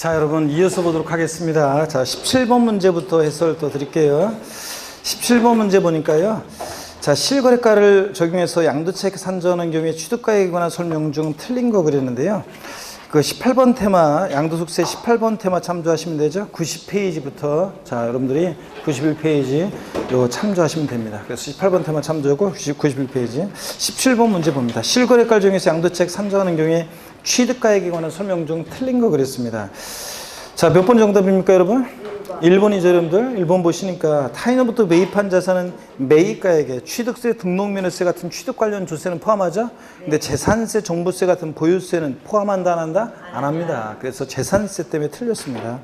자, 여러분 이어서 보도록 하겠습니다. 자, 17번 문제부터 해설 또 드릴게요. 17번 문제 보니까요. 자, 실거래가를 적용해서 양도차익 산정하는 경우에 취득가액에 관한 설명 중 틀린 거 그랬는데요. 그 18번 테마, 양도속세 18번 테마 참조하시면 되죠. 90페이지부터, 자, 여러분들이 91페이지 요 참조하시면 됩니다. 그래서 18번 테마 참조하고 91페이지. 17번 문제 봅니다. 실거래가를 적용해서 양도차익 산정하는 경우에 취득가액에 관한 설명 중 틀린 거 그랬습니다. 자, 몇 번 정답입니까, 여러분? 1번이죠, 여러분들. 1번 보시니까 타인으로부터 매입한 자산은 매입가액에 취득세, 등록면허세 같은 취득 관련 조세는 포함하죠? 근데 재산세, 종부세 같은 보유세는 포함한다, 안 한다? 안 합니다. 그래서 재산세 때문에 틀렸습니다.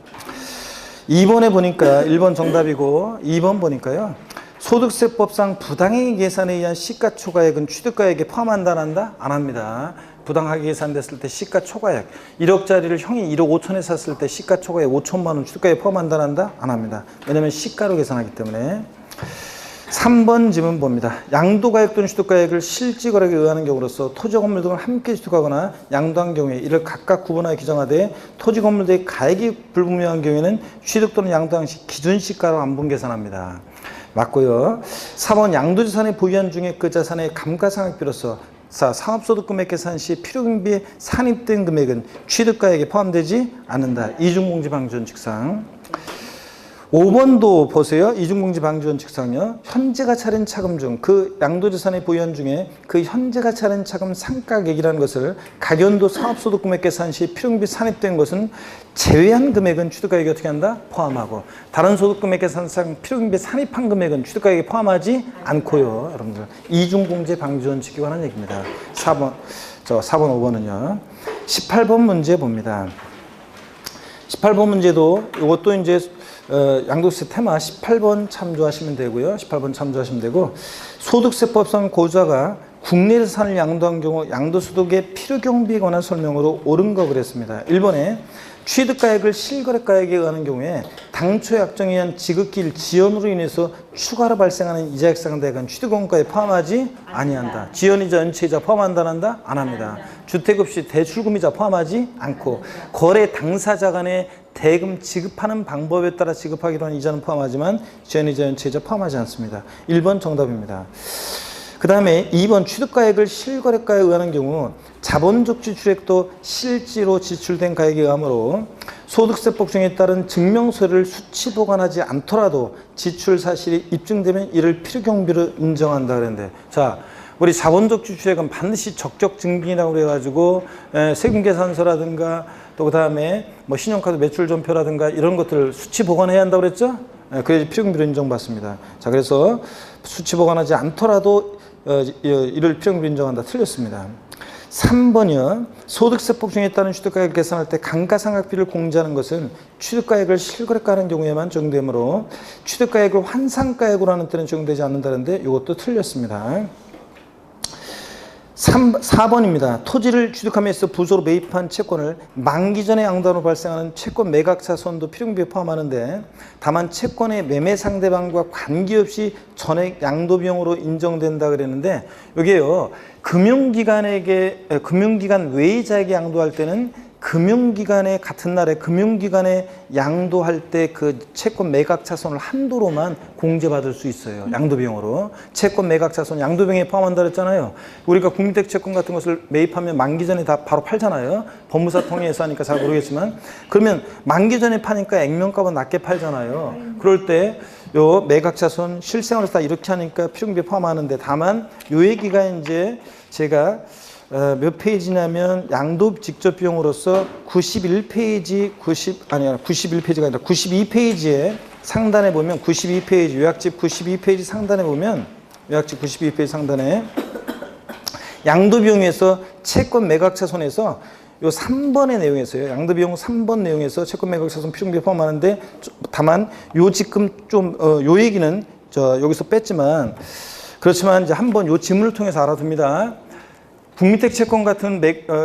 2번에 보니까 1번 정답이고 2번 보니까요. 소득세법상 부당행위 계산에 의한 시가초과액은 취득가액에 포함한다, 안 한다? 안 합니다. 부당하게 계산됐을 때 시가초과액 1억짜리를 형이 1억 5천에 샀을 때 시가초과액 5천만 원 취득가액에 포함한다, 안 한다? 안 합니다. 왜냐하면 시가로 계산하기 때문에. 3번 질문 봅니다. 양도가액 또는 취득가액을 실지거래에 의하는 경우로서 토지건물 등을 함께 취득하거나 양도한 경우에 이를 각각 구분하여 규정하되 토지건물 등의 가액이 불분명한 경우에는 취득 또는 양도한 시 기준시가로 안분 계산합니다. 맞고요. 4번 양도자산의 보유한 중에 그 자산의 감가상각비로서 사업소득 금액 계산 시 필요경비에 산입된 금액은 취득가액에 포함되지 않는다. 이중공제방지원칙상. 5번도 보세요. 이중공제방지원칙상요. 현재가 차린 차금 중 그 양도자산의 보유한 중에 그 현재가 차린 차금 상가액이라는 것을 각연도 사업소득 금액 계산 시 필요경비 산입된 것은 제외한 금액은 취득가액에 어떻게 한다? 포함하고 다른 소득 금액 계산상 필요경비 산입한 금액은 취득가액에 포함하지 않고요. 여러분들 이중공제방지원칙에 관한 얘기입니다. 4번 5번은요. 18번 문제 봅니다. 18번 문제도 이것도 이제 양도세 테마 18번 참조하시면 되고요. 18번 참조하시면 되고 소득세법상 고자가 국내 자산을 양도한 경우 양도소득의 필요경비에 관한 설명으로 옳은 거 그랬습니다. 1번에 취득가액을 실거래가액에 의하는 경우에 당초 약정에 의한 지급기일 지연으로 인해서 추가로 발생하는 이자액 상대액은 취득원가에 포함하지 아니한다. 지연이자 연체이자 포함한다, 안 한다? 안 합니다. 주택없이 대출금이자 포함하지 않고 거래 당사자 간의 대금 지급하는 방법에 따라 지급하기로 한 이자는 포함하지만 지연이자 연체이자 포함하지 않습니다. 1번 정답입니다. 그 다음에 2번 취득가액을 실거래가에 의하는 경우 자본적 지출액도 실제로 지출된 가액에 의하므로 소득세법 중에 따른 증명서를 수치 보관하지 않더라도 지출 사실이 입증되면 이를 필요경비로 인정한다 그랬는데, 자, 우리 자본적 지출액은 반드시 적격 증빙이라고 그래가지고 세금계산서라든가 또 그 다음에 뭐 신용카드 매출전표라든가 이런 것들을 수치 보관해야 한다고 그랬죠? 그래야지 필요경비로 인정받습니다. 자, 그래서 수치 보관하지 않더라도 이를 필요경비로 인정한다. 틀렸습니다. 3번이요. 소득세법 중에 따른 취득가액을 계산할 때 감가상각비를 공제하는 것은 취득가액을 실거래가 하는 경우에만 적용되므로 취득가액을 환산가액으로 하는 때는 적용되지 않는다는데 이것도 틀렸습니다. 4번입니다. 토지를 취득하면서 부소로 매입한 채권을 만기 전에 양도로 발생하는 채권 매각차손도 필요경비에 포함하는데 다만 채권의 매매 상대방과 관계없이 전액 양도비용으로 인정된다 그랬는데 여기에요. 금융기관 외의자에게 양도할 때는 금융기관에 같은 날에 금융기관에 양도할 때 그 채권 매각차손을 한도로만 공제받을 수 있어요. 양도비용으로. 채권 매각차손 양도비용에 포함한다 그랬잖아요. 우리가 국민택채권 같은 것을 매입하면 만기 전에 다 바로 팔잖아요. 법무사 통해서 하니까 잘 모르겠지만 그러면 만기 전에 파니까 액면가보다 낮게 팔잖아요. 그럴 때 요 매각차손 실생활에서 다 이렇게 하니까 필요경비에 포함하는데 다만 요 얘기가 이제 제가 몇 페이지냐면 양도 직접 비용으로서 91페이지가 아니라 92페이지에 상단에 보면 92페이지 요약집 92페이지 상단에 보면 요약집 92페이지 상단에 양도 비용에서 채권 매각차손에서 요 3번의 내용에서요. 양도비용 3번 내용에서 채권 매각차손 필요경비에 포함하는데 다만 요 지금 좀 요 얘기는 여기서 뺐지만 그렇지만 이제 한번 요 지문을 통해서 알아둡니다. 국민택채권 같은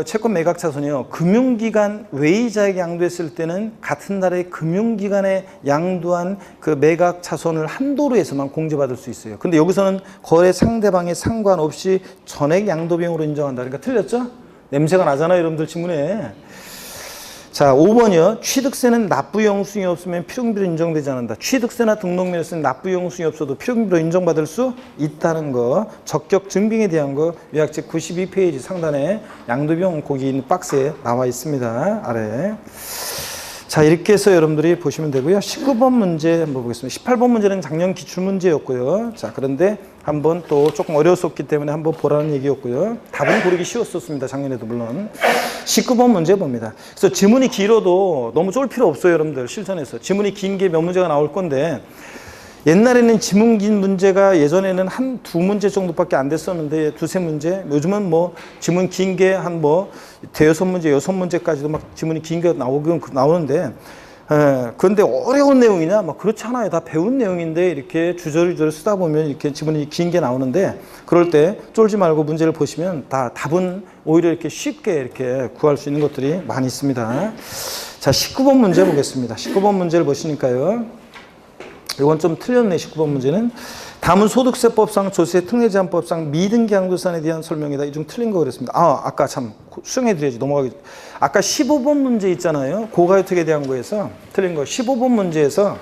채권 매각차손이요. 금융기관 외의자에게 양도했을 때는 같은 날에 금융기관에 양도한 그 매각차손을 한도로 해서만 공제받을 수 있어요. 근데 여기서는 거래 상대방에 상관없이 전액 양도비용으로 인정한다. 그러니까 틀렸죠? 냄새가 나잖아요, 여러분들 지문에. 자, 5번이요. 취득세는 납부 영수증이 없으면 필요금비로 인정되지 않는다. 취득세나 등록면에서는 납부 영수증이 없어도 필요금비로 인정받을 수 있다는 거. 적격 증빙에 대한 거 요약책 92페이지 상단에 양도비용 거기 있는 박스에 나와 있습니다. 아래. 자, 이렇게 해서 여러분들이 보시면 되고요. 19번 문제 한번 보겠습니다. 18번 문제는 작년 기출문제였고요. 자, 그런데 한번 또 조금 어려웠었기 때문에 한번 보라는 얘기였고요. 답은 고르기 쉬웠었습니다. 작년에도 물론. 19번 문제 봅니다. 그래서 지문이 길어도 너무 쫄 필요 없어요. 여러분들 실전에서. 지문이 긴 게 몇 문제가 나올 건데 옛날에는 지문 긴 문제가 예전에는 한 두 문제 정도밖에 안 됐었는데 두세 문제. 요즘은 뭐 지문 긴 게 한 뭐 대여섯 문제, 여섯 문제까지도 막 지문이 긴 게 나오는데 그런데 어려운 내용이냐? 막 그렇지 않아요. 다 배운 내용인데 이렇게 주저리주저리 쓰다 보면 이렇게 지문이 긴 게 나오는데 그럴 때 쫄지 말고 문제를 보시면 다 답은 오히려 이렇게 쉽게 이렇게 구할 수 있는 것들이 많이 있습니다. 자, 19번 문제 보겠습니다. 19번 문제를 보시니까요. 이건 좀 틀렸네. 19번 문제는 다음은 소득세법상 조세특례제한법상 미등기양도산에 대한 설명이다. 이 중 틀린 거 그랬습니다. 아까 참 수정해 드려야지. 넘어가기. 아까 15번 문제 있잖아요. 고가유택에 대한 거에서 틀린 거. 15번 문제에서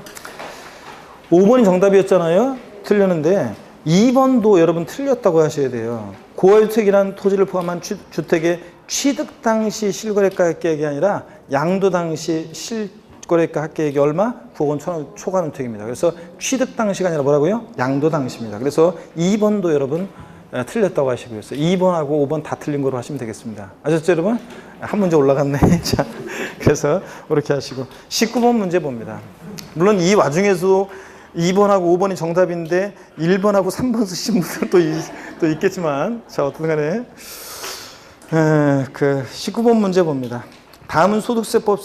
5번이 정답이었잖아요. 틀렸는데 2번도 여러분 틀렸다고 하셔야 돼요. 고가유택이란 토지를 포함한 주택의 취득 당시 실거래가 계획이 아니라 양도 당시 실거래가 합계액이 얼마? 9억 원 초과노택입니다. 그래서 취득 당시가 아니라 뭐라고요? 양도 당시입니다. 그래서 2번도 여러분 틀렸다고 하시고요. 2번하고 5번 다 틀린 거로 하시면 되겠습니다. 아셨죠, 여러분? 한 문제 올라갔네. 자, 그래서 그렇게 하시고 19번 문제 봅니다. 물론 이 와중에서 2번하고 5번이 정답인데 1번하고 3번 쓰신 분들도 또 있겠지만 자, 어떤 간에 그 19번 문제 봅니다. 다음은 소득세법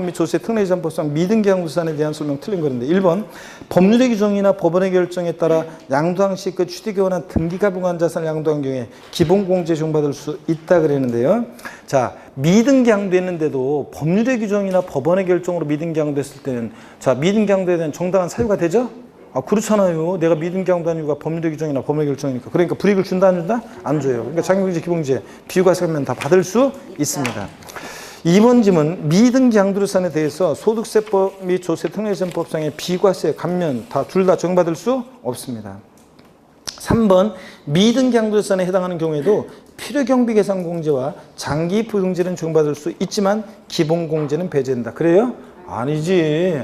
및 조세특례제한법상 미등기양도산에 대한 설명 틀린 거는데 1번 법률의 규정이나 법원의 결정에 따라 양도당 시 그 취득에 관한 등기가 불가한 자산을 양도한 경우에 기본공제 적용받을 수 있다 그랬는데요. 자, 미등기양도했는데도 법률의 규정이나 법원의 결정으로 미등기양도했을 때는 자, 미등기양도에 대한 정당한 사유가 되죠? 그렇잖아요. 내가 미등기양도한 이유가 법률의 규정이나 법원의 결정이니까. 그러니까 불이익을 준다 안 준다? 안 줘요. 그러니까 장기공제, 기본공제, 비과세면 다 받을 수 있습니다. 2번 질문, 미등기양도산에 대해서 소득세법 및 조세특례제한법상의 비과세, 감면 둘 다 적용받을 수 없습니다. 3번, 미등기양도산에 해당하는 경우에도 필요경비계산공제와 장기부등제는 적용받을 수 있지만 기본공제는 배제된다. 그래요? 아니지.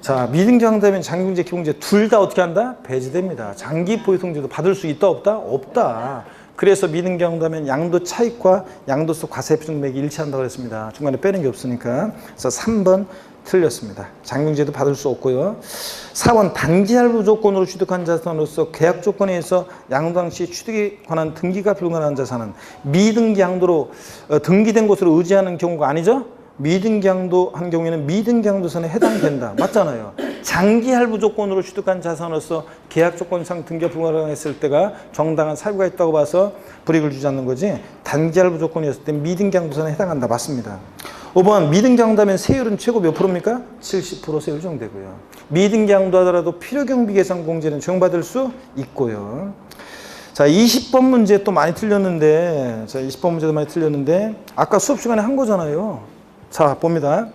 자, 미등기양도하면 장기공제, 기본공제 둘 다 어떻게 한다? 배제됩니다. 장기보유통제도 받을 수 있다, 없다? 없다. 그래서 미등기양도하면 양도 차익과 양도소 과세 표준금액이 일치한다고 했습니다. 중간에 빼는 게 없으니까. 그래서 3번 틀렸습니다. 장기공제도 받을 수 없고요. 4번 단기할부 조건으로 취득한 자산으로서 계약 조건에 의해서 양도당 시 취득에 관한 등기가 불가능한 자산은 미등기양도로 등기된 곳으로 의지하는 경우가 아니죠? 미등기양도 한 경우에는 미등기양도산에 해당된다. 맞잖아요. 장기할부 조건으로 취득한 자산으로서 계약 조건상 등기가 불가능했을 때가 정당한 사유가 있다고 봐서 불이익을 주지 않는 거지 단기할부 조건이었을 때 미등기양도산에 해당한다. 맞습니다. 5번 미등기양도하면 세율은 최고 몇 프로입니까? 70% 세율 적용되고요. 미등기양도 하더라도 필요경비계산공제는 적용받을 수 있고요. 자, 20번 문제 또 많이 틀렸는데 자, 20번 문제도 많이 틀렸는데 아까 수업 시간에 한 거잖아요. 자, 봅니다.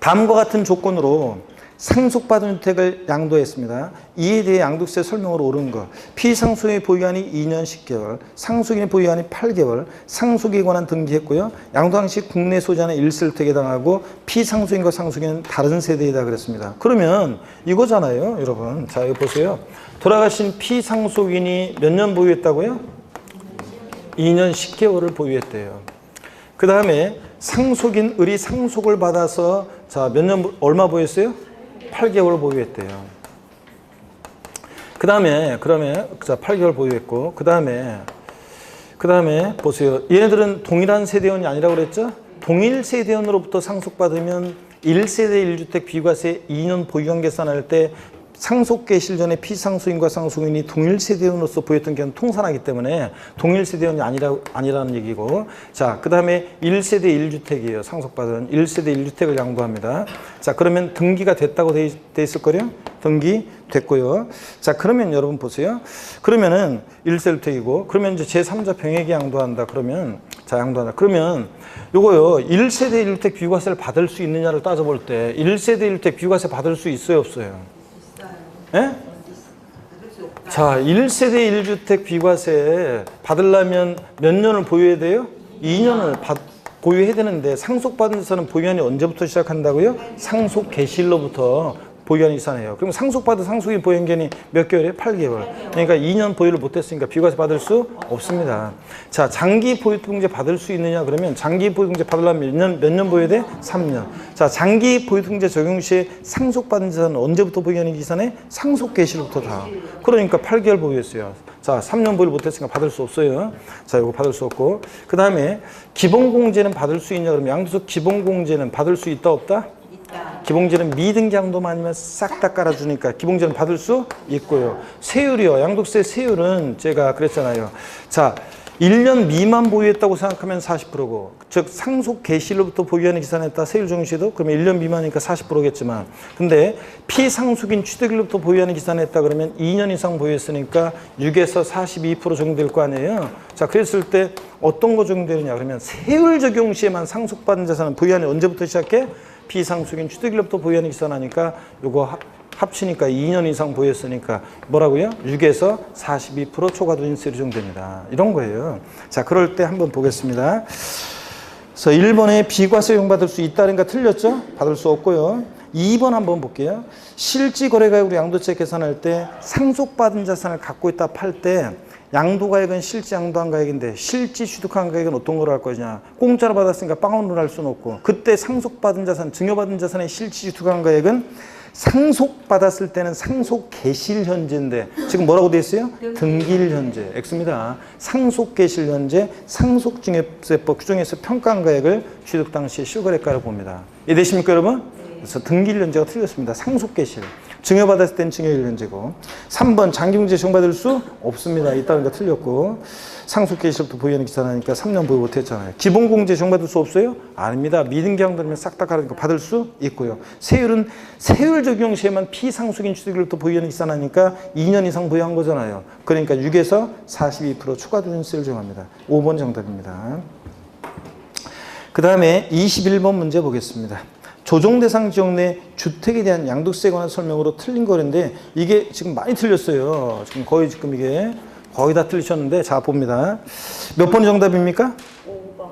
다음과 같은 조건으로 상속받은 주택을 양도했습니다. 이에 대해 양도세 설명으로 옳은 것. 피상속인의 보유한이 2년 10개월, 상속인의 보유한이 8개월, 상속에 관한 등기했고요. 양도 당시 국내 소유자는 1세대에 해당하고 피상속인과 상속인은 다른 세대이다 그랬습니다. 그러면 이거잖아요, 여러분. 자, 이거 보세요. 돌아가신 피상속인이 몇 년 보유했다고요? 2년 10개월을 보유했대요. 그 다음에 상속인 을이 상속을 받아서 자, 몇 년 얼마 보유했어요? 8개월 보유했대요. 그 다음에 자, 8개월 보유했고 그 다음에 보세요. 얘네들은 동일한 세대원이 아니라고 그랬죠? 동일 세대원으로부터 상속받으면 1세대 1주택 비과세 2년 보유한 계산할 때 상속계 실전에 피상속인과 상속인이 동일 세대원으로서 보였던 경우는 통산하기 때문에 동일 세대원이 아니라는 얘기고 자, 그 다음에 1세대 1주택이에요. 상속받은 1세대 1주택을 양도합니다. 자, 그러면 등기가 됐다고 돼 있을 거요? 등기 됐고요. 자, 그러면 여러분 보세요. 그러면은 1세대 1주택이고 그러면 이제 제3자 병액이 양도한다. 그러면 자, 양도하나. 그러면 요거요, 1세대 1주택 비과세를 받을 수 있느냐를 따져볼 때 1세대 1주택 비과세 받을 수 있어요, 없어요? 예? 자, 1세대 1주택 비과세 받으려면 몇 년을 보유해야 돼요? 2년을 보유해야 되는데 상속받은 자산은 보유한이 언제부터 시작한다고요? 상속 개시일로부터 보유한이 기산해요. 그럼 상속받은 상속인 보유한이 몇 개월이에요? 8개월. 그러니까 2년 보유를 못했으니까 비과세 받을 수 없습니다. 자, 장기 보유통제 받을 수 있느냐 그러면 장기 보유통제 받으려면 몇 년 보유해야 돼? 3년. 자, 장기 보유통제 적용 시에 상속받은 자산은 언제부터 보유한이 기산해? 상속 개시일부터 다. 그러니까 8개월 보유했어요. 자, 3년 보유를 못했으니까 받을 수 없어요. 자, 이거 받을 수 없고. 그 다음에 기본공제는 받을 수 있냐 그러면 양도소 기본공제는 받을 수 있다 없다? 기본공제는 미등기 양도만 아니면 싹 다 깔아주니까 기본공제는 받을 수 있고요. 세율이요. 양도세 세율은 제가 그랬잖아요. 자, 1년 미만 보유했다고 생각하면 40%고 즉 상속 개시일로부터 보유한이 기산했다 세율 적용시에도 그러면 1년 미만이니까 40%겠지만 근데 피상속인 취득일로부터 보유한이 기산했다 그러면 2년 이상 보유했으니까 6에서 42% 적용될 거 아니에요. 자, 그랬을 때 어떤 거 적용되느냐 그러면 세율 적용 시에만 상속받은 자산은 보유한이 언제부터 시작해? 피상속인 취득일로부터 보유한이 기산하니까 요거 합치니까 2년 이상 보유했으니까 뭐라고요? 6에서 42% 초과도 인세율이 적용됩니다. 이런 거예요. 자, 그럴 때 한번 보겠습니다. 그래서 1번에 비과세 적용받을 수 있다는가 틀렸죠? 받을 수 없고요. 2번 한번 볼게요. 실지거래가액으로 양도세 계산할 때 상속받은 자산을 갖고 있다 팔 때 양도가액은 실지 양도한 가액인데 실지 취득한 가액은 어떤 거로 할 거냐. 공짜로 받았으니까 빵원으로 할 수는 없고 그때 상속받은 자산, 증여받은 자산의 실지 취득한 가액은 상속받았을 때는 상속 개시일 현재인데 지금 뭐라고 돼 있어요? 등기일 현재. X입니다. 상속 개시일 현재 상속증여세법 규정에서 평가한 가액을 취득 당시의 실거래가를 봅니다. 이해되십니까 여러분? 그래서 등기일 현재가 틀렸습니다. 상속 개시일. 증여받았을 때는 증여일 현재고 3번 장기공제 적용받을 수 없습니다. 있다는 거 틀렸고 상속 개시일부터 보유한이 기산하니까 3년 보유 못했잖아요. 기본공제 적용받을 수 없어요? 아닙니다. 미등기 양도면 싹 다 가르니까 받을 수 있고요. 세율은 세율 적용 시에만 피상속인 취득일부터 보유한이 기산하니까 2년 이상 보유한 거잖아요. 그러니까 6에서 42% 초과 조인세율 적용합니다. 5번 정답입니다. 그 다음에 21번 문제 보겠습니다. 조정대상 지역 내 주택에 대한 양도세에 관한 설명으로 틀린 거인데 이게 지금 많이 틀렸어요. 지금 거의 이게 거의 다 틀리셨는데 자 봅니다. 몇 번 정답입니까? 5번.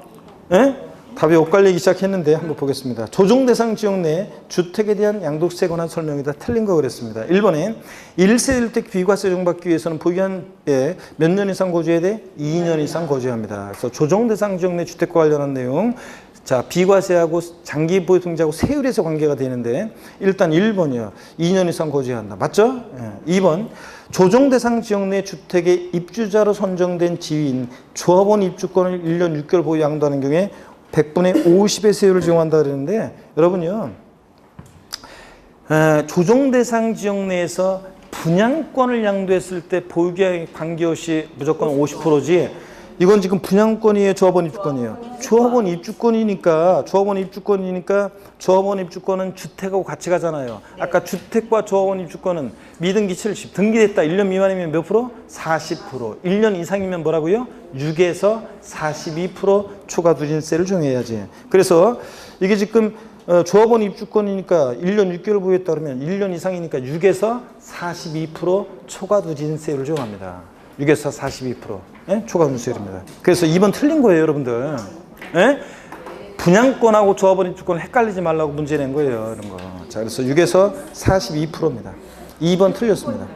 예? 답이 엇갈리기 시작했는데 한번 보겠습니다. 조정대상 지역 내 주택에 대한 양도세에 관한 설명이 다 틀린 거 그랬습니다. 1번에 1세 1주택 비과세 적용받기 위해서는 보유한에 몇 년 이상 거주해야 돼? 2년 이상 거주합니다. 그래서 조정대상 지역 내 주택과 관련한 내용 자, 비과세하고 장기 보유 통제하고 세율에서 관계가 되는데 일단 1번이요. 2년 이상 거주해야 한다. 맞죠? 예. 2번. 조정 대상 지역 내 주택의 입주자로 선정된 지위인 조합원 입주권을 1년 6개월 보유 양도하는 경우에 100분의 50의 세율을 적용한다 그러는데 여러분요. 조정 대상 지역 내에서 분양권을 양도했을 때 보유계약 관계없이 무조건 50%지 이건 지금 분양권이에요? 조합원 입주권이에요? 조합원 입주권이니까 조합원 입주권은 주택하고 같이 가잖아요. 아까 주택과 조합원 입주권은 미등기 70, 등기됐다 1년 미만이면 몇 프로? 40%. 1년 이상이면 뭐라고요? 6에서 42% 초과 누진세를 적용해야지. 그래서 이게 지금 조합원 입주권이니까 1년 6개월 보유했다 그러면 1년 이상이니까 6에서 42% 초과 누진세율을 적용합니다. 6에서 42% 예? 초과 누진세율입니다. 그래서 2번 틀린 거예요, 여러분들. 예? 분양권하고 조합원 입주권 헷갈리지 말라고 문제 낸 거예요, 이런 거. 자, 그래서 6에서 42%입니다. 2번 틀렸습니다.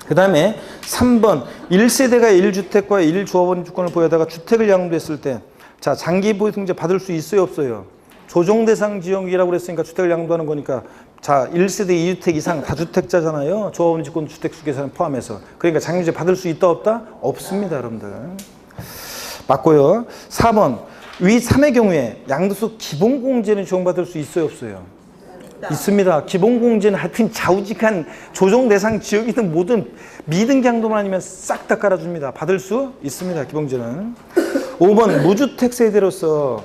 그 다음에 3번 1세대가 1주택과 1조합원 입주권을 보유하다가 주택을 양도했을 때 자, 장기 보유 통제 받을 수 있어요, 없어요? 조정 대상 지역이라고 그랬으니까 주택을 양도하는 거니까 자, 1세대 2주택 이상 다주택자잖아요. 조합원 입주권 주택수 계산 포함해서. 그러니까 장기세 받을 수 있다 없다? 없습니다, 여러분들. 맞고요. 4번. 위 3의 경우에 양도소 기본공제는 적용받을 수 있어요, 없어요? 있습니다. 기본공제는 하여튼 좌우직한 조정 대상 지역이든 뭐든 미등기 양도만 아니면 싹 다 깔아줍니다. 받을 수 있습니다, 기본공제는. 5번. 무주택 세대로서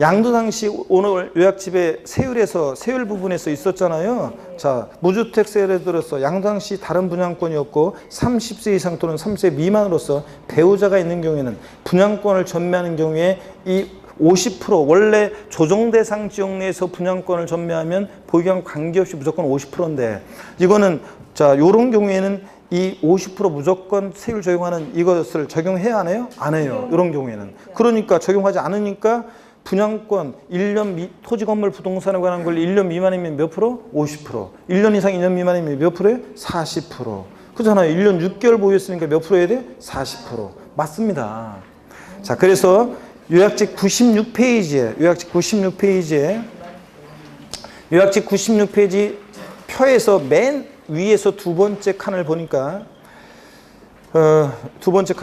양도 당시 오늘 요약집에 세율 부분에서 있었잖아요. 자, 무주택 세율에 들어서 양도 당시 다른 분양권이었고 30세 이상 또는 30세 미만으로서 배우자가 있는 경우에는 분양권을 전매하는 경우에 이 50% 원래 조정대상 지역 내에서 분양권을 전매하면 보유기간 관계없이 무조건 50%인데 이거는 자, 요런 경우에는 이 50% 무조건 세율 적용하는 이것을 적용해야 하나요? 안 해요. 이런 경우에는. 그러니까 적용하지 않으니까 분양권 1년 토지 건물 부동산에 관한 권리 1년 미만이면 몇 프로? 50%. 1년 이상 2년 미만이면 몇 프로에? 40%. 그렇잖아요. 1년 6개월 보유했으니까 몇 프로 해야 돼? 40%. 맞습니다. 자, 그래서 요약집 96페이지에 요약집 96페이지 표에서 맨 위에서 두 번째 칸을 보니까 첫 번째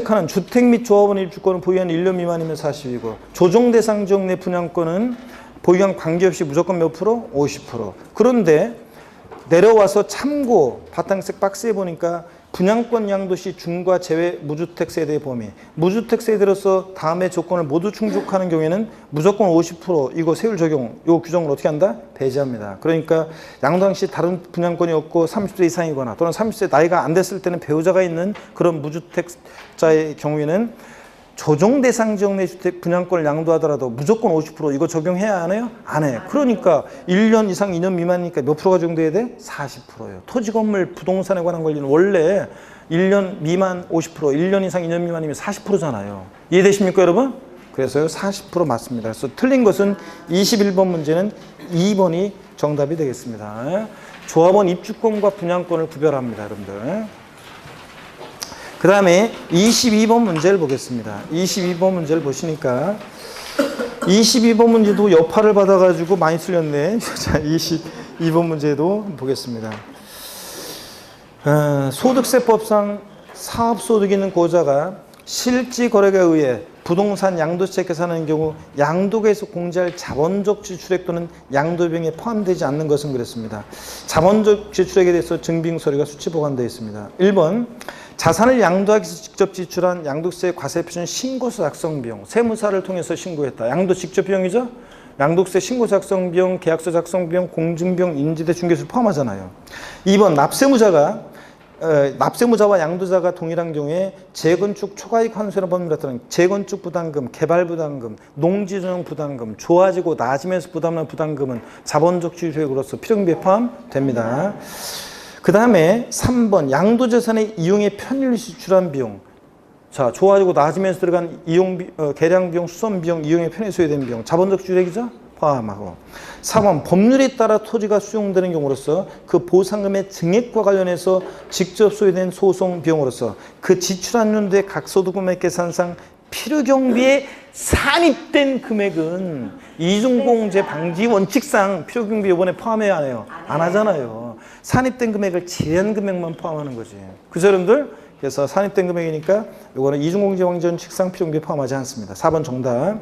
칸은 주택 및 조합원 입주권은 보유한 1년 미만이면 40이고 조정 대상 지역 내 분양권은 보유한 관계없이 무조건 몇 프로? 50%. 그런데 내려와서 참고 바탕색 박스에 보니까 분양권 양도시 중과 제외 무주택 세대 범위. 무주택 세대로서 다음의 조건을 모두 충족하는 경우에는 무조건 50% 이거 세율 적용 요 규정을 어떻게 한다? 배제합니다. 그러니까 양도 당시 다른 분양권이 없고 30세 이상이거나 또는 30세 나이가 안 됐을 때는 배우자가 있는 그런 무주택자의 경우에는 조정 대상 지역 내 주택 분양권을 양도하더라도 무조건 50% 이거 적용해야 하나요? 안 해. 그러니까 1년 이상 2년 미만이니까 몇 프로가 적용돼야 돼? 40%예요. 토지 건물 부동산에 관한 권리는 원래 1년 미만 50%, 1년 이상 2년 미만이면 40%잖아요. 이해되십니까, 여러분? 그래서요, 40% 맞습니다. 그래서 틀린 것은 21번 문제는 2번이 정답이 되겠습니다. 조합원 입주권과 분양권을 구별합니다, 여러분들. 그 다음에 22번 문제를 보겠습니다. 22번 문제를 보시니까 22번 문제도 여파를 받아가지고 많이 틀렸네. 자, 22번 문제도 보겠습니다. 소득세법상 사업소득 있는 고자가 실지 거래에 의해 부동산 양도세 계산하는 경우 양도계에서 공제할 자본적 지출액 또는 양도비용에 포함되지 않는 것은 그랬습니다. 자본적 지출액에 대해서 증빙 서류가 수치 보관되어 있습니다. 1번 자산을 양도하기 위해서 직접 지출한 양도세 과세 표준 신고서 작성 비용, 세무사를 통해서 신고했다. 양도 직접 비용이죠? 양도세 신고 작성 비용, 계약서 작성 비용, 공증비용, 인지대 중개수 포함하잖아요. 2번 납세무자와 양도자가 동일한 경우에 재건축 초과이익 환수라는 법률에 따른 재건축 부담금, 개발 부담금, 농지조정 부담금, 좋아지고 나아지면서 부담하는 부담금은 자본적 지출액으로서 필요경비에 포함됩니다. 그 다음에 3번 양도재산의 이용에 편의를 지출한 비용. 자, 좋아지고 나아지면서 들어간 개량 비용, 수선 비용, 이용에 편의 소요된 비용. 자본적 지출액이죠? 포함하고. 4번 법률에 따라 토지가 수용되는 경우로서 그 보상금의 증액과 관련해서 직접 소요된 소송 비용으로서 그 지출한 연도의 각 소득금액 계산상 필요경비에 산입된 금액은 이중공제 방지 원칙상 필요경비 이번에 포함해야 하네요. 안 하잖아요. 산입된 금액을 제한 금액만 포함하는 거지. 그죠, 여러분들? 그래서 산입된 금액이니까 이거는 이중공제 방지 원칙상 필요경비에 포함하지 않습니다. 4번 정답.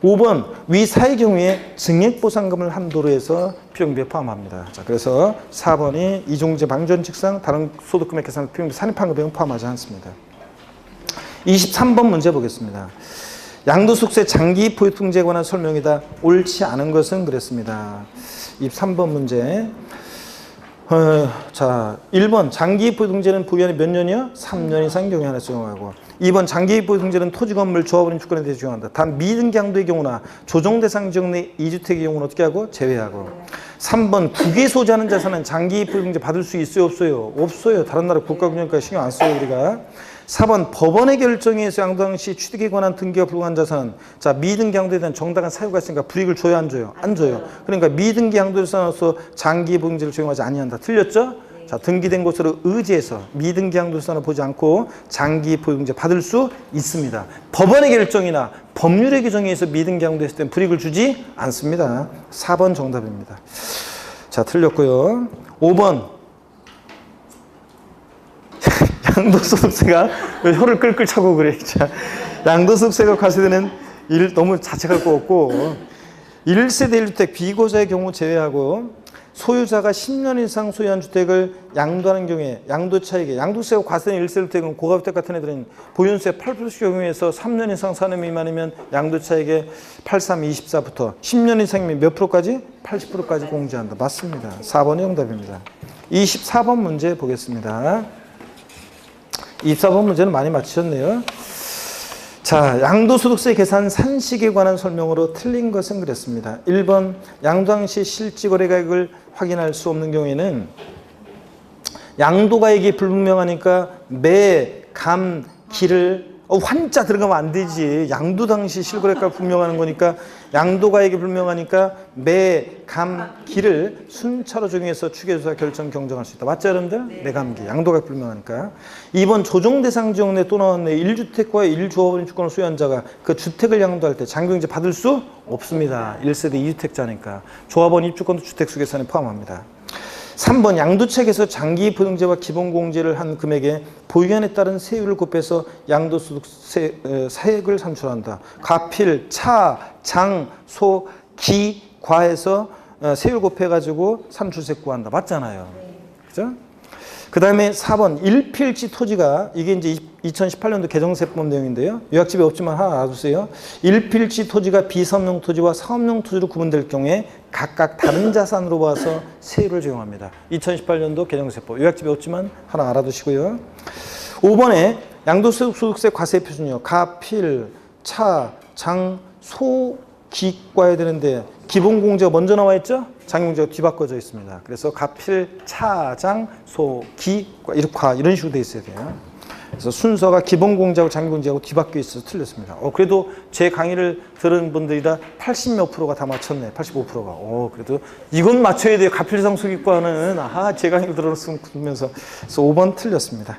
5번 위 사의 경우에 증액보상금을 한도로 해서 필요경비에 포함합니다. 자, 그래서 4번이 이중공제 방지 원칙상 다른 소득금액 계산 필요경비 산입한 금액은 포함하지 않습니다. 23번 문제 보겠습니다. 양도소득세 장기 포유 통제에 관한 설명이다. 옳지 않은 것은 그랬습니다. 23번 문제. 자, 1번 장기 포유 통제는 보유한이 몇 년이요? 3년 이상 경우에 하나 적용하고 2번 장기 포유 통제는 토지 건물 조합원 주권에 대해 적용한다. 단 미등기 양도의 경우나 조정 대상 지역 내 2주택의 경우는 어떻게 하고? 제외하고 3번 국외 소지하는 자산은 장기 포유 통제 받을 수 있어요? 없어요? 없어요. 다른 나라 국가금융까지 신경 안 써요, 우리가. 4번 법원의 결정에 의해서 양도 당시 취득에 관한 등기가 불가한 자산은 자 미등기 양도에 대한 정당한 사유가 있으니까 불이익을 줘요, 안 줘요? 안 줘요. 그러니까 미등기 양도를 써놔서 장기 보증제를 적용하지 아니한다. 틀렸죠? 자, 등기된 곳으로 의지해서 미등기 양도를 써놔 보지 않고 장기 보증제 받을 수 있습니다. 법원의 결정이나 법률의 규정에 의해서 미등기 양도했을 땐 불이익을 주지 않습니다. 4번 정답입니다. 자, 틀렸고요. 5번 양도소득세가 왜 혀를 끌끌 차고 그래. 자, 양도소득세가 과세되는 일 너무 자책할 거 없고 1세대 1주택 비고자의 경우 제외하고 소유자가 10년 이상 소유한 주택을 양도하는 경우에 양도차익에 양도세가 과세된 1세주택은 고가주택 같은 애들은 보유세 8% 경우에서 3년 이상 사는 미만이면 양도차익의 83, 24부터 10년 이상이면 몇 프로까지? 80%까지 공제한다. 맞습니다. 4번이 정답입니다. 24번 문제 보겠습니다. 24번 문제는 많이 맞추셨네요. 자, 양도소득세 계산 산식에 관한 설명으로 틀린 것은 그랬습니다. 1번, 양도당 시 실지거래가액을 확인할 수 없는 경우에는 양도가액이 불분명하니까 매, 감, 기를 환자 들어가면 안 되지. 양도 당시 실거래가 분명하는 거니까 양도가액이 불명하니까 매, 감, 기를 순차로 적용해서 추계조사 결정 경정할 수 있다. 맞죠, 여러분들? 매, 감, 기. 양도가액 불명하니까. 2번 조정대상 지역내 또 나왔네. 1주택과 1조합원 주권을 소유한 자가 그 주택을 양도할 때 장경제 받을 수 없습니다. 1세대 2주택자니까. 조합원 입주권도 주택수계산에 포함합니다. 3번 양도책에서 장기보증제와 기본공제를 한 금액에 보유한에 따른 세율을 곱해서 양도소득세 세액을 산출한다. 가필, 차, 장, 소, 기, 과해서 세율 곱해가지고 산출세 구한다. 맞잖아요. 그죠? 그 다음에 4번 일필지 토지가 이게 이제 2018년도 개정세법 내용인데요. 요약집에 없지만 하나 알아두세요. 일필지 토지가 비사업용 토지와 사업용 토지로 구분될 경우에 각각 다른 자산으로 봐서 세율을 적용합니다. 2018년도 개정세법 요약집에 없지만 하나 알아두시고요. 5번에 양도소득세 과세 표준요. 가, 필, 차, 장, 소, 기 과야 되는데 기본공제가 먼저 나와 있죠? 장용제가 뒤바꿔져 있습니다. 그래서 가필, 차, 장, 소, 기, 이런 식으로 돼 있어야 돼요. 그래서 순서가 기본공제하고 장용제하고 뒤바뀌어 있어서 틀렸습니다. 그래도 제 강의를 들은 분들이 다 80몇 프로가 다 맞췄네. 85%가. 그래도 이건 맞춰야 돼요. 가필상 소기과는. 제 강의를 들었으면 그러면서. 그래서 5번 틀렸습니다.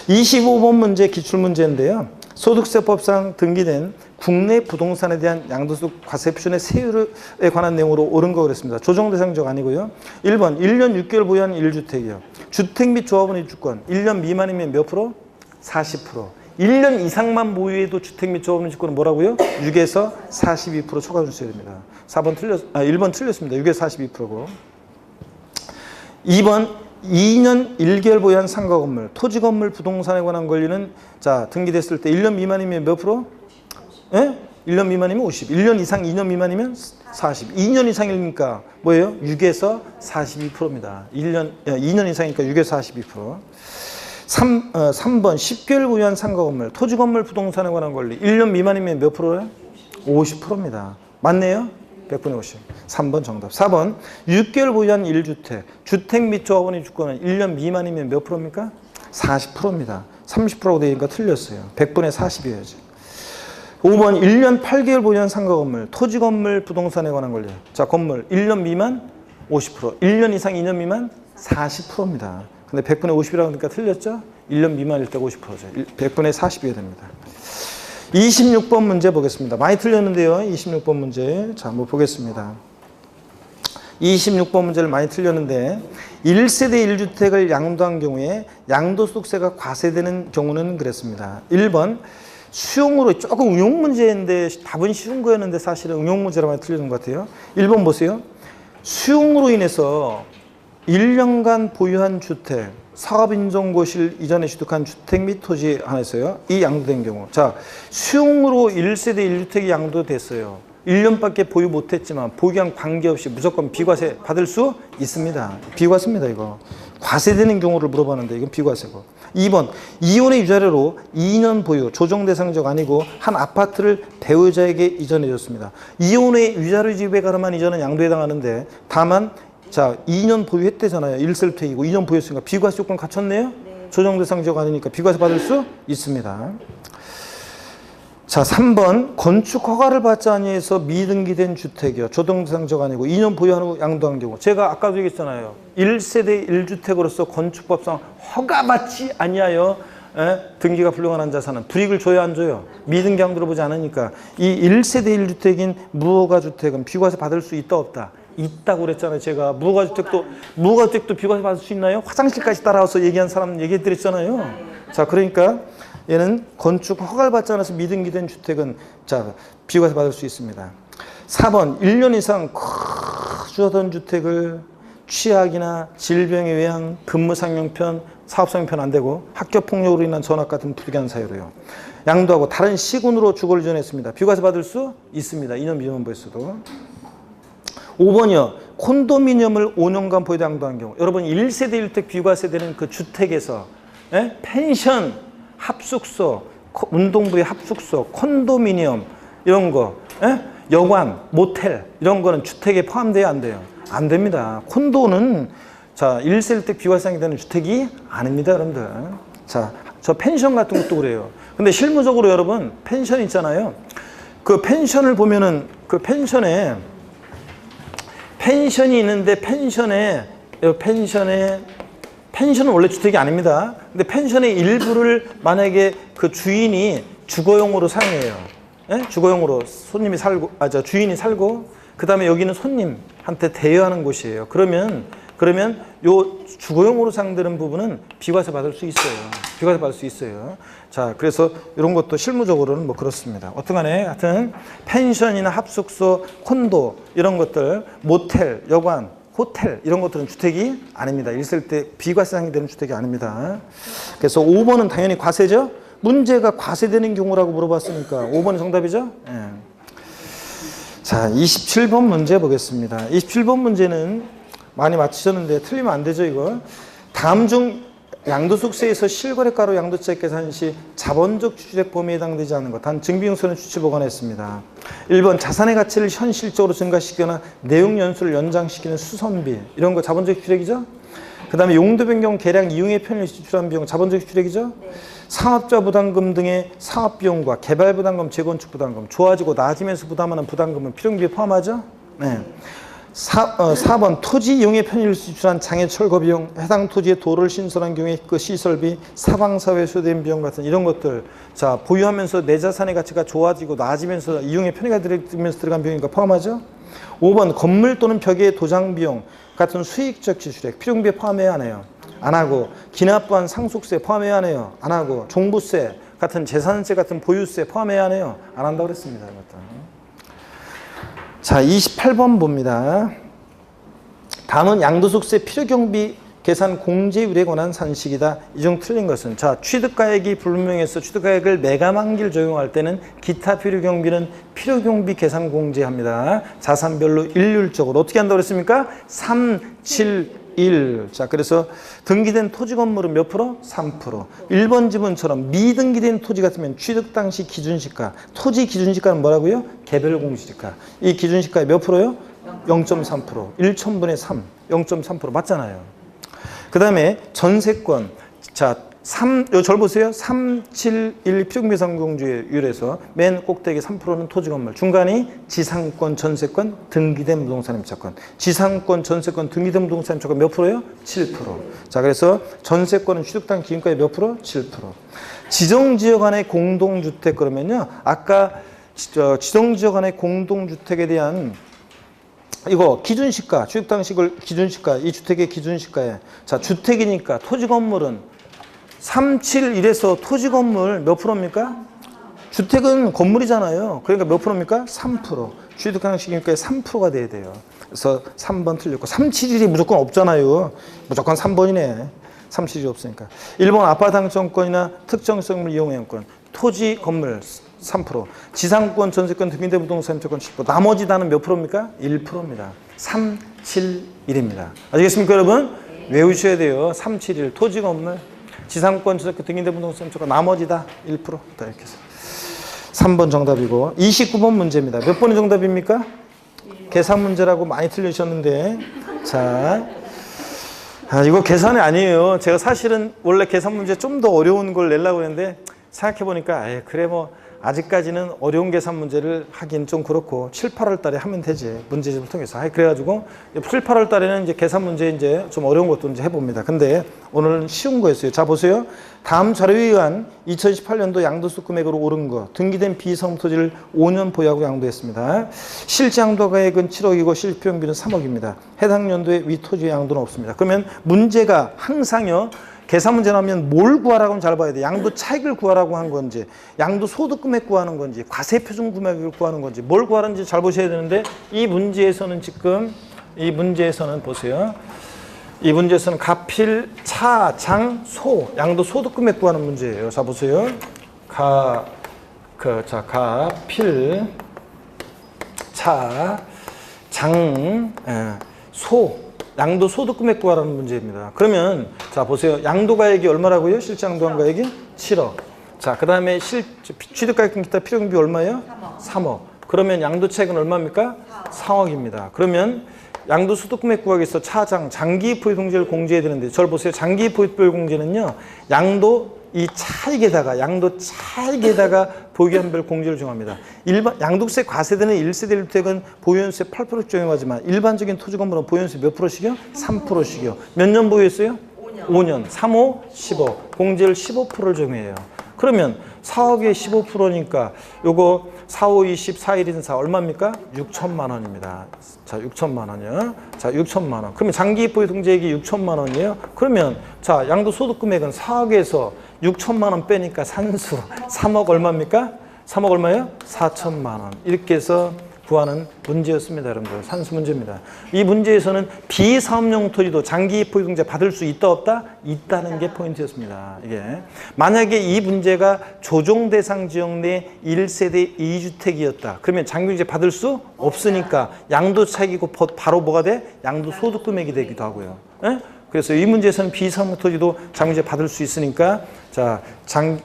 25번 문제 기출문제인데요. 소득세법상 등기된 국내 부동산에 대한 양도소득 과세 표준의 세율에 관한 내용으로 옳은 거 그랬습니다. 조정대상적 아니고요. 1번 1년 6개월 보유한 1주택이요. 주택 및 조합원 입주권 1년 미만이면 몇 프로? 40%. 1년 이상만 보유해도 주택 및 조합원 입주권은 뭐라고요? 6에서 42% 초과 준수해야 됩니다. 1번 틀렸습니다. 6에서 42%고. 2번 2년 1개월 보유한 상가 건물, 토지 건물 부동산에 관한 권리는 자 등기됐을 때 1년 미만이면 몇 프로? 예? 1년 미만이면 50, 1년 이상 2년 미만이면 40, 2년 이상이니까 뭐예요? 6에서 42%입니다. 2년 이상이니까 6에서 42%. 3번 10개월 보유한 상가 건물, 토지 건물 부동산에 관한 권리 1년 미만이면 몇 프로예요? 50%입니다. 맞네요? 100분의 50. 3번 정답. 4번 6개월 보유한 1주택. 주택 및 조합원 입주권은 1년 미만이면 몇 프로입니까? 40%입니다. 30%라고 되니까 틀렸어요. 100분의 40이어야죠. 5번 1년 8개월 보유한 상가 건물. 토지 건물 부동산에 관한 권리. 자, 건물 1년 미만 50%. 1년 이상 2년 미만 40%입니다. 근데 100분의 50이라고 하니까 틀렸죠? 1년 미만일 때가 50%죠. 100분의 40이어야 됩니다. 26번 문제 보겠습니다. 많이 틀렸는데요. 26번 문제. 자, 한번 보겠습니다. 26번 문제를 많이 틀렸는데 1세대 1주택을 양도한 경우에 양도소득세가 과세되는 경우는 그랬습니다. 1번 수용으로 조금 응용 문제인데 답은 쉬운 거였는데 사실은 응용 문제라 많이 틀리는 것 같아요. 1번 보세요. 수용으로 인해서 1년간 보유한 주택, 사업인정고시를 이전에 취득한 주택 및 토지에 한해서요. 이 양도된 경우. 자, 수용으로 1세대 1주택이 양도됐어요. 1년밖에 보유 못했지만 보유한 관계없이 무조건 비과세 받을 수 있습니다. 비과세입니다, 이거. 과세되는 경우를 물어봤는데 이건 비과세고. 2번, 이혼의 유자료로 2년 보유, 조정대상적 아니고 한 아파트를 배우자에게 이전해줬습니다. 이혼의 유자료 지급에 관한 이전은 양도에 해당하는데 다만 자, 2년 보유했대잖아요. 1세대이고 2년 보유했으니까 비과세 조건 갖췄네요? 네. 조정대상적 아니니까 비과세 받을 수 있습니다. 자, 3번 건축 허가를 받지 아니해서 미등기된 주택이요. 조정대상적 아니고 2년 보유한 후 양도한 경우. 제가 아까도 얘기했잖아요. 1세대 1주택으로서 건축법상 허가받지 아니하여 등기가 불능한 자산은 불이익을 줘야 안 줘요? 미등기 양도를 보지 않으니까 이 1세대 1주택인 무허가 주택은 비과세 받을 수 있다 없다? 있다고 그랬잖아요. 제가 무허가주택도 비과세 받을 수 있나요? 화장실까지 따라와서 얘기한 사람 얘기해드렸잖아요. 자, 그러니까 얘는 건축 허가를 받지 않아서 미등기된 주택은 자 비과세 받을 수 있습니다. 4번 1년 이상 주하던 주택을 취약이나 질병에 의한 근무상용편, 사업상용편 안 되고 학교폭력으로 인한 전학 같은 부득이한 사유로요. 양도하고 다른 시군으로 주거를 지원했습니다. 비과세 받을 수 있습니다. 2년 미만부에서도. 5번이요. 콘도미니엄을 5년간 보유대 양도한 경우. 여러분 1세대 1택 비과세되는 그 주택에서 펜션, 합숙소, 운동부의 합숙소, 콘도미니엄 이런 거, 여관, 모텔 이런 거는 주택에 포함돼야 안 돼요? 안 됩니다. 콘도는 자 1세대 1택 비과세상이 되는 주택이 아닙니다, 여러분들. 자, 저 펜션 같은 것도 그래요. 근데 실무적으로 여러분 펜션 있잖아요. 그 펜션을 보면은 그 펜션이 있는데 펜션은 원래 주택이 아닙니다. 근데 펜션의 일부를 만약에 그 주인이 주거용으로 사용해요. 주거용으로 손님이 살고, 주인이 살고, 그 다음에 여기는 손님한테 대여하는 곳이에요. 그러면 요 주거용으로 사용되는 부분은 비과세 받을 수 있어요. 비과세 받을 수 있어요. 자, 그래서 이런 것도 실무적으로는 뭐 그렇습니다. 어떠간에 하여튼 펜션이나 합숙소, 콘도 이런 것들, 모텔, 여관, 호텔 이런 것들은 주택이 아닙니다. 1세대 비과세상이 되는 주택이 아닙니다. 그래서 5번은 당연히 과세죠. 문제가 과세되는 경우라고 물어봤으니까 5번이 정답이죠. 예. 자, 27번 문제 보겠습니다. 27번 문제는 많이 맞히셨는데 틀리면 안 되죠, 이거. 다음 중 양도소득세에서 실거래가로 양도차익 계산 시 자본적 추출액 범위에 해당되지 않는 것. 단 증빙서는 추치 보관했습니다. 1번 자산의 가치를 현실적으로 증가시키거나 내용 연수를 연장시키는 수선비. 이런 거 자본적 추출액이죠. 그 다음에 용도 변경, 계량, 이용의 편의를 지출한 비용 자본적 추출액이죠. 사업자 부담금 등의 사업비용과 개발 부담금, 재건축 부담금, 좋아지고 나아지면서 부담하는 부담금은 필요비에 포함하죠. 네. 4번 토지 이용의 편의를 지출한 장애 철거 비용, 해당 토지에 도로를 신설한 경우에 그 시설비, 사방사회에 소요된 비용 같은 이런 것들. 자, 보유하면서 내 자산의 가치가 좋아지고 나아지면서 이용의 편의가 들면서 들어간 비용이니까 포함하죠. 5번 건물 또는 벽의 도장 비용 같은 수익적 지출액 필요비에 포함해야 하네요. 안 하고 기납부한 상속세 포함해야 하네요. 안 하고 종부세 같은 재산세 같은 보유세 포함해야 하네요. 안 한다고 그랬습니다. 이것도. 자, 28번 봅니다. 다음은 양도소득세 필요경비 계산 공제율에 관한 산식이다. 이 중 틀린 것은 자, 취득가액이 불분명해서 취득가액을 매감한기를 적용할 때는 기타 필요경비는 필요경비 계산 공제합니다. 자산별로 일률적으로 어떻게 한다고 그랬습니까? 3, 7, 1. 자, 그래서 등기된 토지 건물은 몇 프로? 3%. 1번 지분처럼 미등기된 토지 같으면 취득 당시 기준시가. 토지 기준시가는 뭐라고요? 개별 공시지가. 이 기준시가의 몇 프로요? 0.3%. 1천분의 3. 0.3% 맞잖아요. 그 다음에 전세권. 자, 절 보세요. 3, 7, 1 필요경비상공제율에서 맨 꼭대기 3%는 토지 건물, 중간이 지상권, 전세권, 등기된 부동산 임차권. 지상권, 전세권, 등기된 부동산 임차권 몇 프로요? 7%. 자, 그래서 전세권은 취득당 기준가의 몇 프로? 7%. 지정지역 안의 공동주택 그러면요. 아까 지정지역 안의 공동주택에 대한 이거 기준시가, 취득당식을 기준시가, 이 주택의 기준시가에 자, 주택이니까 토지 건물은 3, 7, 1에서 토지 건물 몇 프로입니까? 주택은 건물이잖아요. 그러니까 몇 프로입니까? 3%. 취득당식이니까 3%가 돼야 돼요. 그래서 3번 틀렸고 3, 7, 1이 무조건 없잖아요. 무조건 3번이네. 3, 7, 1이 없으니까. 1번 아파트 당첨권이나 특정성물 이용행권, 토지 건물 3%, 지상권, 전세권, 등기된 부동산 임차권 10%. 나머지 다는 몇 프로입니까? 1%입니다. 3, 7, 1입니다. 아시겠습니까, 여러분? 외우셔야 돼요. 3, 7, 1. 토지 건물, 지상권, 전세권, 등기된 부동산 임차권 나머지다 1%. 이렇게 해서 3번 정답이고 29번 문제입니다. 몇 번이 정답입니까? 계산 문제라고 많이 틀리셨는데 자, 이거 계산이 아니에요. 제가 사실은 원래 계산 문제 좀 더 어려운 걸 내려고 했는데 생각해보니까 그래 뭐 아직까지는 어려운 계산 문제를 하긴 좀 그렇고 7, 8월 달에 하면 되지. 문제집을 통해서. 그래가지고 7, 8월 달에는 이제 계산 문제 이제 좀 어려운 것도 이제 해봅니다. 근데 오늘은 쉬운 거였어요. 자, 보세요. 다음 자료에 의한 2018년도 양도소 금액으로 오른 거. 등기된 비성업 토지를 5년 보유하고 양도했습니다. 실제 양도 가액은 7억이고 실비용비는 3억입니다. 해당 연도에 위 토지의 양도는 없습니다. 그러면 문제가 항상요. 계산 문제 나오면 뭘 구하라고 하면 잘 봐야 돼. 양도 차익을 구하라고 한 건지, 양도 소득 금액 구하는 건지, 과세 표준 금액을 구하는 건지, 뭘 구하는지 잘 보셔야 되는데 이 문제에서는 지금 이 문제에서는 보세요. 이 문제에서는 가필, 차, 장, 소, 양도 소득금액 구하는 문제예요. 자, 보세요. 가필, 차, 장, 소, 양도 소득금액 구하라는 문제입니다. 그러면 자 보세요. 양도가액이 얼마라고요? 실제 양도한 가액이 7억. 자, 그 다음에 취득가액 등 기타 필요경비 얼마예요? 3억. 그러면 양도차익은 얼마입니까? 4억입니다. 그러면 양도소득금액 구하기 위해서 차장, 장기이익보유 통지를 공제해야 되는데 저를 보세요. 장기이익보유 공제는요. 양도 양도 차익에다가 보유한별 공제를 정합니다. 양도세 과세되는 1세대 1주택은 보유연수에 8% 적용하지만 일반적인 토지 건물은 보유연수 몇 프로씩이요? 3%씩이요. 몇 년 보유했어요? 5년. 3, 5, 15. 공제를 15%를 적용해요. 그러면 4억에 15%니까 요거 4, 5, 20, 4, 1인 4 얼마입니까? 6천만 원입니다. 자, 6천만 원이요. 자, 6천만 원. 그러면 장기이익보유 통지액이 6천만 원이에요. 그러면 자, 양도소득금액은 4억에서 6천만 원 빼니까 산수 3억 얼마입니까? 3억 얼마예요? 4천만 원. 이렇게 해서 구하는 문제였습니다. 여러분들. 산수 문제입니다. 이 문제에서는 비사업용 토지도 장기이익보유 통지 받을 수 있다 없다? 있다는 게 포인트였습니다. 이게 만약에 이 문제가 조정 대상 지역 내 1세대 2주택이었다. 그러면 장기이익 받을 수 없으니까 양도차익이고 바로 뭐가 돼? 양도소득금액이 되기도 하고요. 에? 그래서 이 문제에서는 비사업용 토지도 장기이익 받을 수 있으니까 자,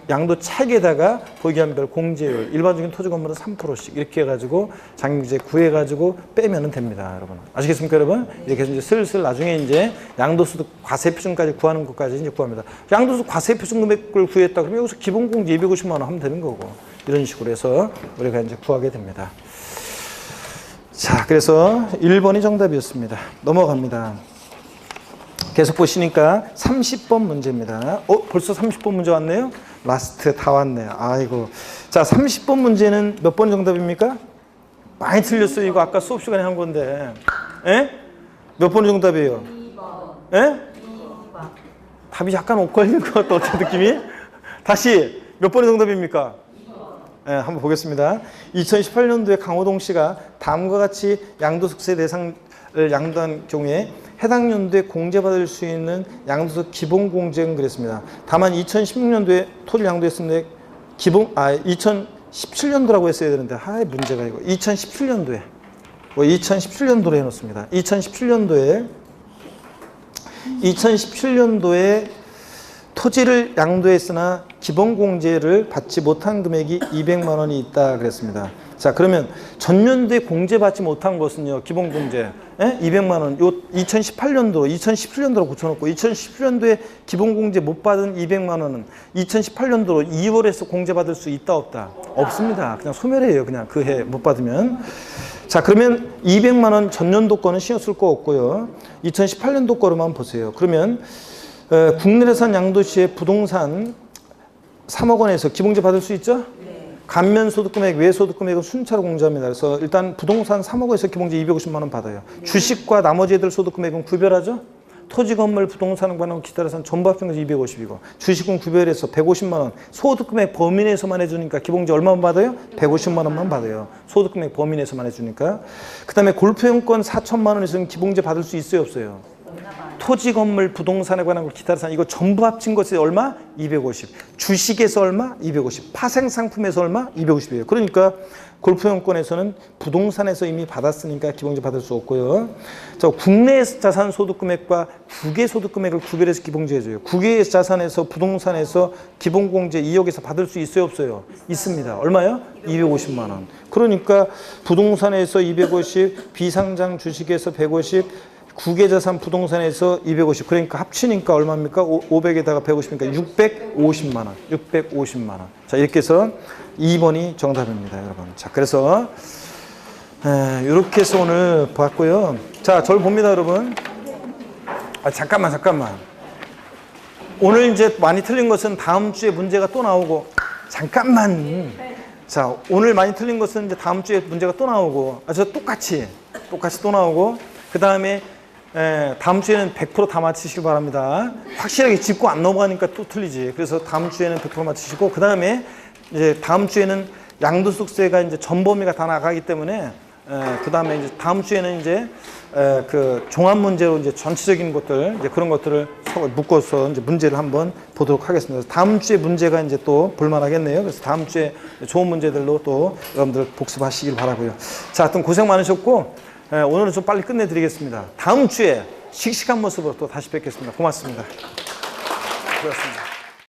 양도 차익에다가 보유한별 공제율, 일반적인 토지 건물은 3%씩 이렇게 해가지고 장기이익 구해가지고 빼면 됩니다, 여러분. 아시겠습니까, 여러분? 이렇게 해서 이제 슬슬 나중에 이제 양도소득 과세 표준까지 구하는 것까지 이제 구합니다. 양도소득 과세 표준 금액을 구했다 그러면 여기서 기본 공제 250만 원 하면 되는 거고 이런 식으로 해서 우리가 이제 구하게 됩니다. 자, 그래서 1번이 정답이었습니다. 넘어갑니다. 계속 보시니까 30번 문제입니다. 벌써 30번 문제 왔네요? 라스트 다 왔네요. 아이고. 자, 30번 문제는 몇 번 정답입니까? 많이 틀렸어요. 이거 아까 수업 시간에 한 건데. 에? 몇 번 정답이에요? 2번. 에? 2번. 답이 약간 엇갈릴 것 같다. 어떤 느낌이? 다시 몇 번의 정답입니까? 2번. 예, 한번 보겠습니다. 2018년도에 강호동 씨가 다음과 같이 양도소득세 대상을 양도한 경우에 해당 연도에 공제받을 수 있는 양도소득 기본공제는 그랬습니다. 다만 2016년도에 토지를 양도했었는데 2017년도라고 했어야 되는데 문제가 이거 2017년도에 2017년도로 해놓습니다. 2017년도에 토지를 양도했으나 기본공제를 받지 못한 금액이 200만 원이 있다 그랬습니다. 자, 그러면 전년도에 공제받지 못한 것은요, 기본공제 200만 원, 요 2017년도로 고쳐놓고 2017년도에 기본공제 못 받은 200만 원은 2018년도로 2월에서 공제받을 수 있다 없다? 없습니다. 그냥 소멸해요. 그냥 그 해 못 받으면. 자, 그러면 200만 원 전년도 거는 신경 쓸 거 없고요. 2018년도 거로만 보세요. 그러면 국내산 양도시의 부동산 3억 원에서 기본공제 받을 수 있죠? 감면소득금액, 외소득금액은 순차로 공제합니다. 그래서 일단 부동산 3억 원에서 기본공제 250만 원 받아요. 주식과 나머지 애들 소득금액은 구별하죠? 토지, 건물, 부동산을 관한 기타라서는 전부 합쳐서 250이고 주식은 구별해서 150만 원. 소득금액 범위 내에서만 해주니까 기본공제 얼마만 받아요? 150만 원만 받아요. 소득금액 범위 내에서만 해주니까. 그 다음에 골프용권 4천만 원에서는 기본공제 받을 수 있어요, 없어요? 토지, 건물, 부동산에 관한 기타산 이거 전부 합친 것이 얼마? 250. 주식에서 얼마? 250. 파생상품에서 얼마? 250이에요. 그러니까 골프용권에서는 부동산에서 이미 받았으니까 기본공제 받을 수 없고요. 자, 국내 자산 소득금액과 국외 소득금액을 구별해서 기본공제 해줘요. 국외 자산에서 부동산에서 기본공제 2억에서 받을 수 있어요, 없어요? 있습니다. 얼마요? 250만 원. 그러니까 부동산에서 250, 비상장 주식에서 150, 국외자산 부동산에서 250. 그러니까 합치니까 얼마입니까? 500에다가 150이니까 650만 원. 650만 원. 자, 이렇게 해서 2번이 정답입니다, 여러분. 자, 그래서 이렇게 해서 오늘 봤고요. 자, 저를 봅니다, 여러분. 잠깐만. 오늘 이제 많이 틀린 것은 다음 주에 문제가 또 나오고 잠깐만. 자, 오늘 많이 틀린 것은 이제 다음 주에 문제가 또 나오고 저 똑같이 또 나오고 그 다음에 다음 주에는 100% 다 맞히시길 바랍니다. 확실하게 짚고 안 넘어가니까 또 틀리지. 그래서 다음 주에는 100% 맞히시고 그 다음에 이제 다음 주에는 양도소득세가 이제 전 범위가 다 나가기 때문에 그 다음에 이제 다음 주에는 이제 그 종합 문제로 이제 전체적인 것들 이제 그런 것들을 묶어서 이제 문제를 한번 보도록 하겠습니다. 다음 주에 문제가 이제 또 볼만하겠네요. 그래서 다음 주에 좋은 문제들로 또 여러분들 복습하시길 바라고요. 자, 하여튼 고생 많으셨고 오늘은 좀 빨리 끝내드리겠습니다. 다음 주에 씩씩한 모습으로 또 다시 뵙겠습니다. 고맙습니다. 고맙습니다.